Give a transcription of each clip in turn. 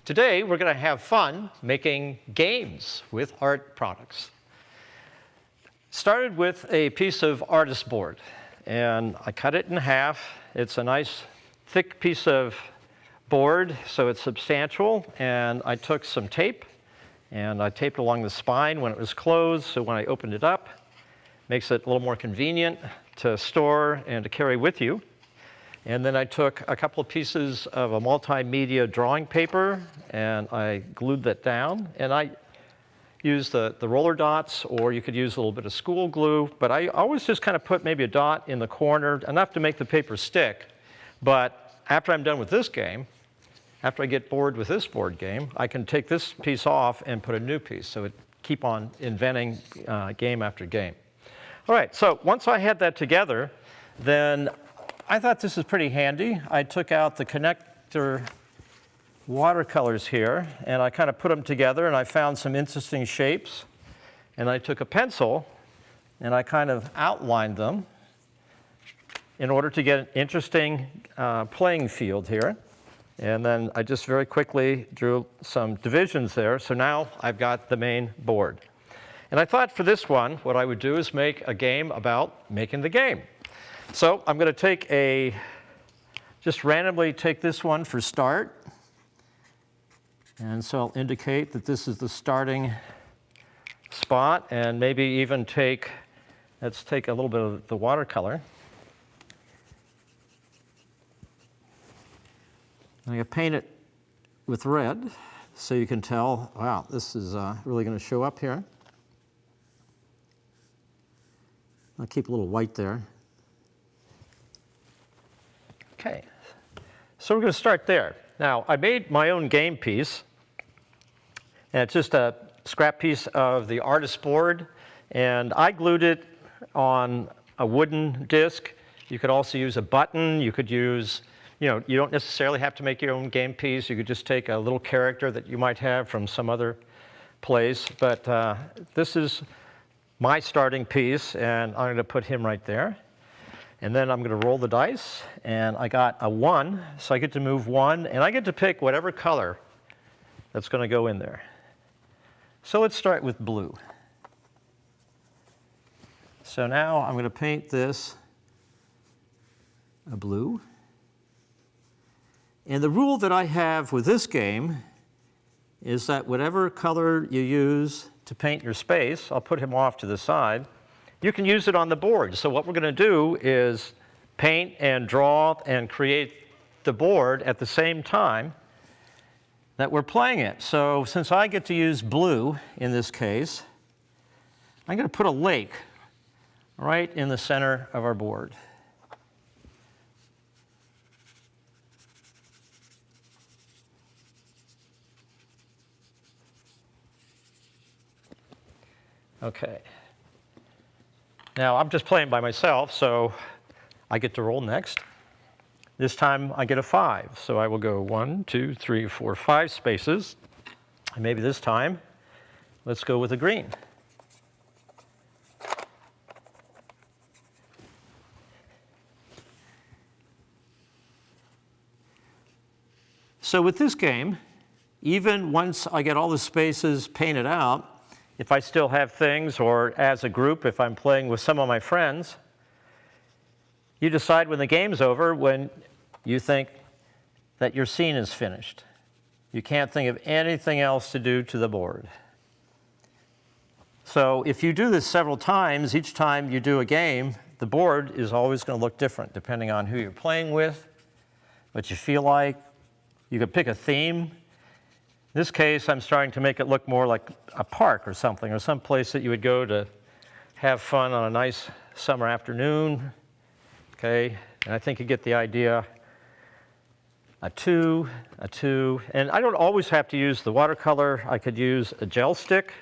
Today, we're going to have fun making games with art products. Started with a piece of artist board, and I cut it in half. It's a nice, thick piece of board, so it's substantial, and I took some tape, and I taped along the spine when it was closed, so when I opened it up, makes it a little more convenient to store and to carry with you. And then I took a couple of pieces of a multimedia drawing paper and I glued that down. And I used the roller dots, or you could use a little bit of school glue. But I always just kind of put maybe a dot in the corner, enough to make the paper stick. But after I'm done with this game, after I get bored with this board game, I can take this piece off and put a new piece. So it keep on inventing game after game. All right, so once I had that together, then I thought this was pretty handy. I took out the connector watercolors here, and I kind of put them together, and I found some interesting shapes. And I took a pencil, and I kind of outlined them in order to get an interesting playing field here. And then I just very quickly drew some divisions there. So now I've got the main board. And I thought for this one, what I would do is make a game about making the game. So I'm going to just randomly take this one for start. And so I'll indicate that this is the starting spot, and maybe even let's take a little bit of the watercolor. I'm going to paint it with red so you can tell, wow, this is really going to show up here. I'll keep a little white there. Okay, so we're going to start there. Now, I made my own game piece, and it's just a scrap piece of the artist board, and I glued it on a wooden disc. You could also use a button. You could use, you don't necessarily have to make your own game piece. You could just take a little character that you might have from some other place, but this is my starting piece, and I'm going to put him right there. And then I'm going to roll the dice, and I got a 1, so I get to move 1, and I get to pick whatever color that's going to go in there. So let's start with blue. So now I'm going to paint this a blue. And the rule that I have with this game is that whatever color you use to paint your space, I'll put him off to the side, you can use it on the board. So what we're going to do is paint and draw and create the board at the same time that we're playing it. So since I get to use blue in this case, I'm going to put a lake right in the center of our board. Okay. Now, I'm just playing by myself, so I get to roll next. This time, I get a 5, so I will go 1, 2, 3, 4, 5 spaces. And maybe this time, let's go with a green. So with this game, even once I get all the spaces painted out, if I still have things, or as a group, if I'm playing with some of my friends, you decide when the game's over when you think that your scene is finished. You can't think of anything else to do to the board. So if you do this several times, each time you do a game, the board is always going to look different depending on who you're playing with, what you feel like. You could pick a theme. In this case, I'm starting to make it look more like a park or something, or some place that you would go to have fun on a nice summer afternoon. Okay, and I think you get the idea. A 2, and I don't always have to use the watercolor. I could use a gel stick.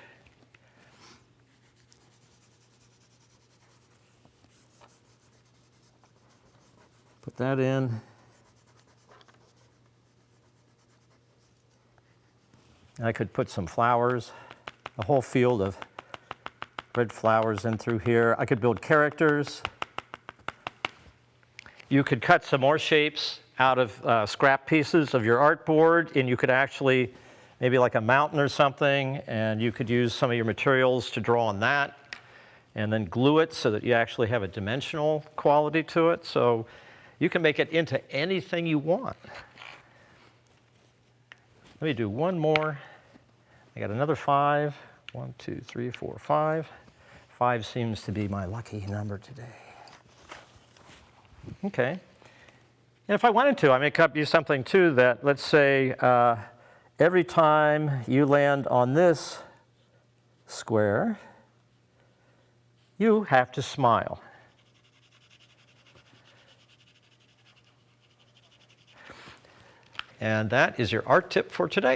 Put that in. I could put some flowers, a whole field of red flowers in through here. I could build characters. You could cut some more shapes out of scrap pieces of your artboard, and you could actually, maybe like a mountain or something, and you could use some of your materials to draw on that, and then glue it so that you actually have a dimensional quality to it. So you can make it into anything you want. Let me do one more. I got another 5. 1, 2, 3, 4, 5. 5 seems to be my lucky number today. Okay. And if I wanted to, I may cut you something too that, let's say, every time you land on this square, you have to smile. And that is your art tip for today.